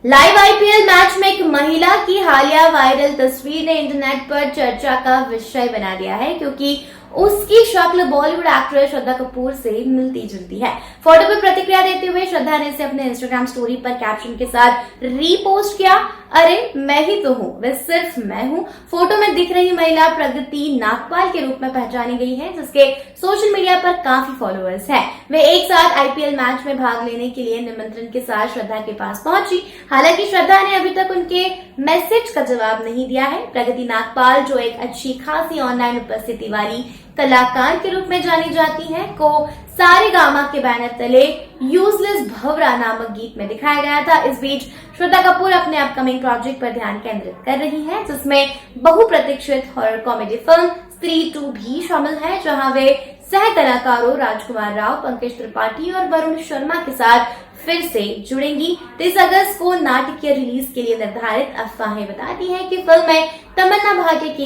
Live IPL match में एक महिला की हालिया वायरल तस्वीर ने इंटरनेट पर चर्चा का विषय बना दिया है, क्योंकि उसकी शक्ल बॉलीवुड एक्ट्रेस श्रद्धा कपूर से मिलती जुलती है। फोटो पर प्रतिक्रिया देते हुए श्रद्धा ने इसे अपने इंस्टाग्राम स्टोरी पर कैप्शन के साथ रीपोस्ट किया। अरे मैं ही तो हूँ, वे सिर्फ मैं हूँ। फोटो में दिख रही महिला प्रगति नागपाल के रूप में पहचानी गई है, जिसके सोशल मीडिया पर काफी फॉलोअर्स हैं। वे एक साथ आईपीएल मैच में भाग लेने के लिए निमंत्रण के साथ श्रद्धा के पास पहुंची। हालांकि श्रद्धा ने अभी तक उनके मैसेज का जवाब नहीं दिया है। प्रगति नागपाल, जो एक अच्छी खासी ऑनलाइन उपस्थिति वाली कलाकार के रूप में जानी जाती हैं, को सारेगामा के बैनर तले यूजलेस भंवरा नामक गीत में दिखाया गया था। इस बीच श्रद्धा कपूर अपने अपकमिंग प्रोजेक्ट पर ध्यान केंद्रित कर रही हैं, जिसमें बहुप्रतीक्षित हॉरर कॉमेडी फिल्म स्त्री 2 भी शामिल है, जहां वे सह कलाकारों राजकुमार राव, पंकज त्रिपाठी और वरुण शर्मा के साथ फिर से जुड़ेंगी। 30 अगस्त को नाटकीय रिलीज के लिए निर्धारित अफवाहें बताती हैं कि फिल्म में तमन्ना भाटिया की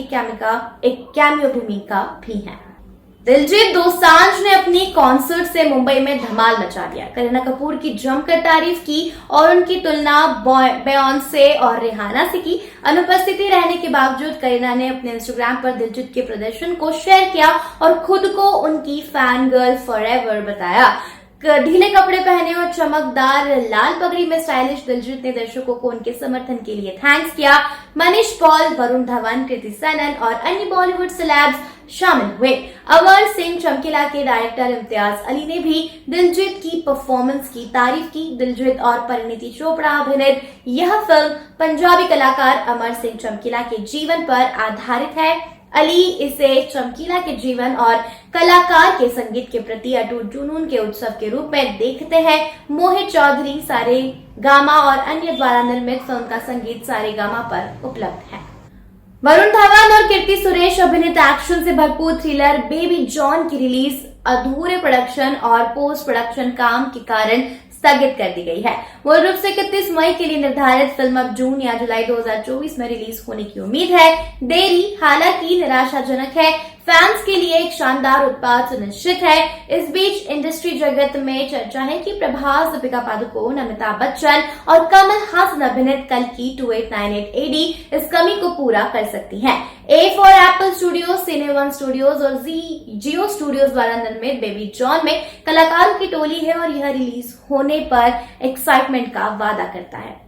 एक कैमियो भूमिका भी है। दिलजीत दोसांझ ने अपनी कॉन्सर्ट से मुंबई में धमाल मचा दिया। करीना कपूर की जमकर तारीफ की और उनकी तुलना बेयोंसे और रिहाना से की। अनुपस्थिति रहने के बावजूद करीना ने अपने इंस्टाग्राम पर दिलजीत के प्रदर्शन को शेयर किया और खुद को उनकी फैन गर्ल फॉरएवर बताया। ढीले कपड़े पहने और चमकदार लाल पगड़ी में स्टाइलिश दिलजीत ने दर्शकों को उनके समर्थन के लिए थैंक्स किया। मनीष पॉल, वरुण धवन, कृति सनन और अन्य बॉलीवुड सेलेब्स शामिल हुए। अमर सिंह चमकीला के डायरेक्टर इम्तियाज अली ने भी दिलजीत की परफॉर्मेंस की तारीफ की। दिलजीत और परिणीति चोपड़ा अभिनीत यह फिल्म पंजाबी कलाकार अमर सिंह चमकीला के जीवन पर आधारित है। अली इसे चमकीला के जीवन और कलाकार के संगीत के प्रति अटूट जुनून के उत्सव के रूप में देखते हैं। मोहित चौधरी, सारेगामा और अन्य द्वारा निर्मित फिल्म का संगीत सारेगामा पर उपलब्ध है। वरुण धवन और कीर्ति सुरेश अभिनीत एक्शन से भरपूर थ्रिलर बेबी जॉन की रिलीज अधूरे प्रोडक्शन और पोस्ट प्रोडक्शन काम के कारण स्थगित कर दी गई है। मूल रूप से 31 मई के लिए निर्धारित फिल्म अब जून या जुलाई 2024 में रिलीज होने की उम्मीद है। देरी हालांकि निराशाजनक है। फैंस के लिए एक शानदार उत्पाद सुनिश्चित है। इस बीच इंडस्ट्री जगत में चर्चा है कि प्रभास, दीपिका पादुकोण, अमिताभ बच्चन और कमल हासन अभिनीत कल की 2898 AD इस कमी को पूरा कर सकती हैं। A for Apple studios, cine one studios और जियो स्टूडियोज द्वारा निर्मित बेबी जॉन में कलाकारों की टोली है और यह रिलीज होने पर एक्साइटमेंट का वादा करता है।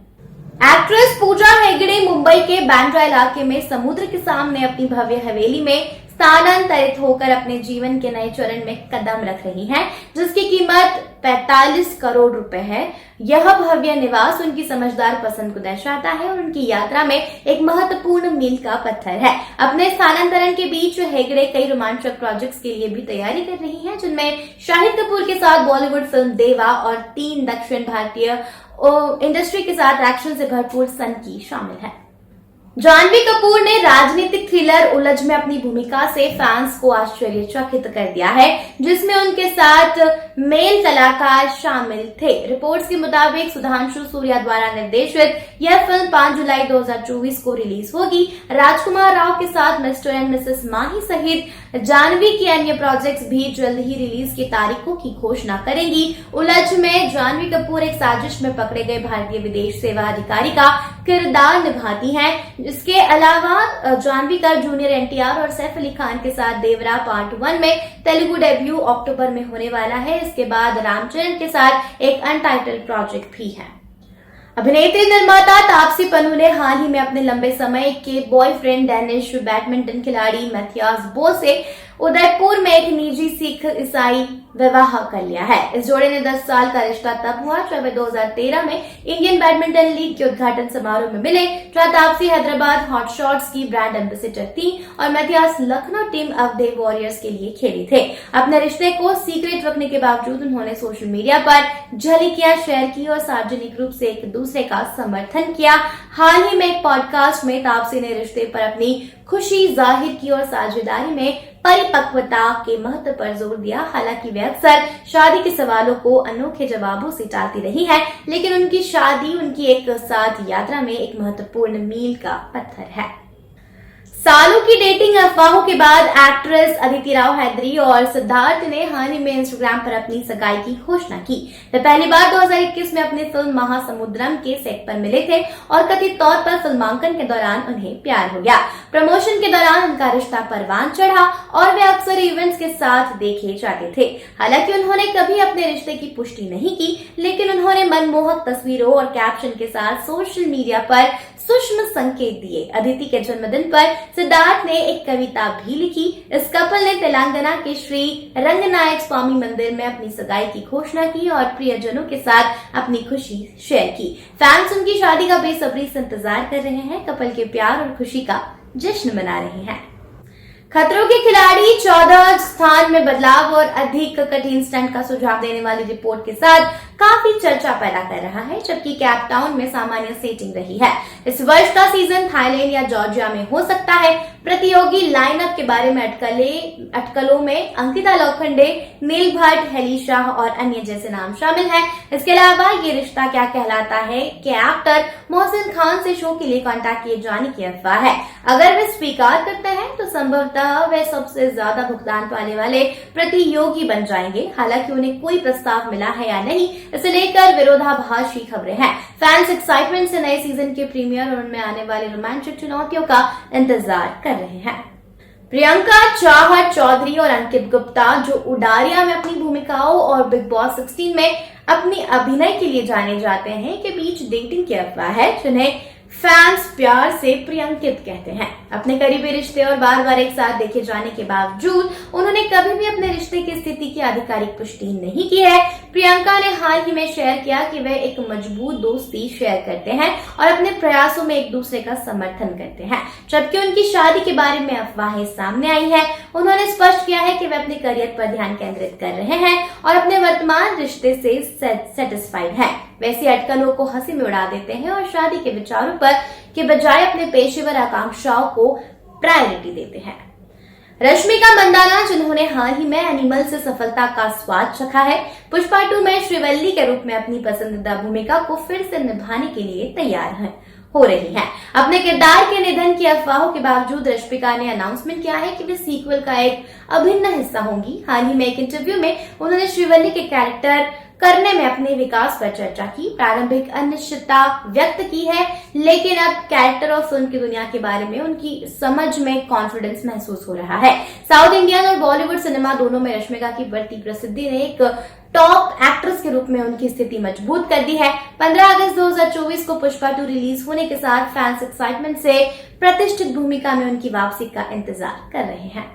एक्ट्रेस पूजा हेगड़े मुंबई के बांद्रा इलाके में समुद्र के सामने अपनी भव्य हवेली में स्थानांतरित होकर अपने जीवन के नए चरण में कदम रख रही हैं, जिसकी कीमत 45 करोड़ रुपए है। यह भव्य निवास उनकी समझदार पसंद को दर्शाता है और उनकी यात्रा में एक महत्वपूर्ण मील का पत्थर है। अपने स्थानांतरण के बीच हेगड़े कई रोमांचक प्रोजेक्ट्स के लिए भी तैयारी कर रही हैं, जिनमें शाहिद कपूर के साथ बॉलीवुड फिल्म देवा और 3 दक्षिण भारतीय इंडस्ट्री के साथ एक्शन से भरपूर सन की शामिल है। जानवी कपूर ने राजनीतिक थ्रिलर उलझ में अपनी भूमिका से फैंस को आश्चर्यचकित कर दिया है, जिसमें उनके साथ मेल कलाकार शामिल थे। रिपोर्ट्स के मुताबिक सुधांशु सूर्या द्वारा निर्देशित यह फिल्म 5 जुलाई 2024 को रिलीज होगी। राजकुमार राव के साथ मिस्टर एंड मिसेस माही सहित जानवी की अन्य प्रोजेक्ट्स भी जल्द ही रिलीज की तारीखों की घोषणा करेंगी। उलझ में जानवी कपूर एक साजिश में पकड़े गए भारतीय विदेश सेवा अधिकारी का किरदार निभाती हैं। इसके अलावा जानवी का जूनियर एनटीआर और सैफ अली खान के साथ देवरा पार्ट 1 में तेलुगु डेब्यू अक्टूबर में होने वाला है। इसके बाद रामचरण के साथ एक अनटाइटल्ड प्रोजेक्ट भी है। अभिनेत्री निर्माता तापसी पन्नू ने हाल ही में अपने लंबे समय के बॉयफ्रेंड डेनिश बैडमिंटन खिलाड़ी मैथियास बो से उदयपुर में एक निजी सिख ईसाई विवाह कर लिया है। इस जोड़े ने 10 साल का रिश्ता तब हुआ जब वे 2013 में इंडियन बैडमिंटन लीग के उद्घाटन समारोह में मिले, जहां तापसी हैदराबाद हॉट शॉट्स की ब्रांड एम्बेसडर थी और मैथियास लखनऊ टीम अवधेय वॉरियर्स के लिए खेली थे। अपने रिश्ते को सीक्रेट रखने के बावजूद उन्होंने सोशल मीडिया पर झलकियां शेयर की और सार्वजनिक रूप से एक दूसरे का समर्थन किया। हाल ही में एक पॉडकास्ट में तापसी ने रिश्ते पर अपनी खुशी जाहिर की और साझेदारी में परिपक्वता के महत्व पर जोर दिया। हालांकि वे अक्सर शादी के सवालों को अनोखे जवाबों से टालती रही है, लेकिन उनकी शादी उनकी एक साथ यात्रा में एक महत्वपूर्ण मील का पत्थर है। सालों की डेटिंग अफवाहों के बाद एक्ट्रेस अदिति राव हैदरी और सिद्धार्थ ने हाल ही में इंस्टाग्राम पर अपनी सगाई की घोषणा की। वे पहली बार 2021 में अपनी फिल्म महासमुद्रम के सेट पर मिले थे और कथित तौर पर फिल्मांकन के दौरान उन्हें प्यार हो गया। प्रमोशन के दौरान उनका रिश्ता परवान चढ़ा और वे अक्सर इवेंट्स के साथ देखे जाते थे। हालांकि उन्होंने कभी अपने रिश्ते की पुष्टि नहीं की, लेकिन उन्होंने मनमोहक तस्वीरों और कैप्शन के साथ सोशल मीडिया पर सूक्ष्म संकेत दिए। अदिति के जन्मदिन पर सिद्धार्थ ने एक कविता भी लिखी। इस कपल ने तेलंगाना के श्री रंगनायक स्वामी मंदिर में अपनी सगाई की घोषणा की और प्रियजनों के साथ अपनी खुशी शेयर की। फैंस उनकी शादी का बेसब्री से इंतजार कर रहे हैं। कपल के प्यार और खुशी का जश्न मना रहे हैं। खतरों के खिलाड़ी 14 स्थान में बदलाव और अधिक कठिन स्टंट का सुझाव देने वाली रिपोर्ट के साथ काफी चर्चा पैदा कर रहा है, जबकि केप टाउन में सामान्य सेटिंग रही है। इस वर्ष का सीजन थाईलैंड या जॉर्जिया में हो सकता है। प्रतियोगी लाइनअप के बारे में अटकलों में अंकिता लोखंडे, नील भट्ट, हेली शाह और अन्य जैसे नाम शामिल हैं। इसके अलावा ये रिश्ता क्या कहलाता है कि एक्टर मोहसिन खान से शो के लिए कांटेक्ट किए जाने की अफवाह है। अगर वे स्वीकार करते हैं तो संभवतः वे सबसे ज्यादा भुगतान पाने वाले प्रतियोगी बन जाएंगे। हालांकि उन्हें कोई प्रस्ताव मिला है या नहीं, इसे लेकर विरोधाभासी खबरें हैं। फैंस एक्साइटमेंट से नए सीजन के प्रीमियर और उनमें आने वाली रोमांटिक चुनौतियों का इंतजार कर रहे हैं। प्रियंका, चाहत चौधरी और अंकित गुप्ता, जो उडारिया में अपनी भूमिकाओं और बिग बॉस 16 में अपनी अभिनय के लिए जाने जाते हैं, के बीच डेटिंग की अफवाह है, जिन्हें फैंस प्यार से प्रियंकित कहते हैं। अपने करीबी रिश्ते और बार बार एक साथ देखे जाने के बावजूद उन्होंने कभी भी अपने रिश्ते की स्थिति की आधिकारिक पुष्टि नहीं की है। प्रियंका ने हाल ही में शेयर किया कि वे एक मजबूत दोस्ती शेयर करते हैं और अपने प्रयासों में एक दूसरे का समर्थन करते हैं। जबकि उनकी शादी के बारे में अफवाहें सामने आई है, उन्होंने स्पष्ट किया है कि वे अपने करियर पर ध्यान केंद्रित कर रहे हैं और अपने वर्तमान रिश्ते से सेटिस्फाइड हैं। वैसी अटकलों को हंसी में उड़ा देते हैं और शादी के विचारों पर के बजाय अपने पेशेवर आकांक्षाओं को प्रायोरिटी देते हैं। रश्मिका मंदाना, जिन्होंने हाल ही में एनिमल से सफलता का स्वाद चखा है, पुष्पा 2 में श्रीवल्ली के रूप में अपनी पसंदीदा भूमिका को फिर से निभाने के लिए तैयार हो रही हैं। अपने किरदार के निधन की अफवाहों के बावजूद रश्मिका ने अनाउंसमेंट किया है कि वे सीक्वल का एक अभिन्न हिस्सा होंगी। हाल ही में एक इंटरव्यू में उन्होंने श्रीवल्ली के कैरेक्टर करने में अपने विकास पर चर्चा की। प्रारंभिक अनिश्चितता व्यक्त की है, लेकिन अब कैरेक्टर और फिल्म की दुनिया के बारे में उनकी समझ में कॉन्फिडेंस महसूस हो रहा है। साउथ इंडियन और बॉलीवुड सिनेमा दोनों में रश्मिका की बढ़ती प्रसिद्धि ने एक टॉप एक्ट्रेस के रूप में उनकी स्थिति मजबूत कर दी है। 15 अगस्त 2024 को पुष्पा 2 रिलीज होने के साथ फैंस एक्साइटमेंट से प्रतिष्ठित भूमिका में उनकी वापसी का इंतजार कर रहे हैं।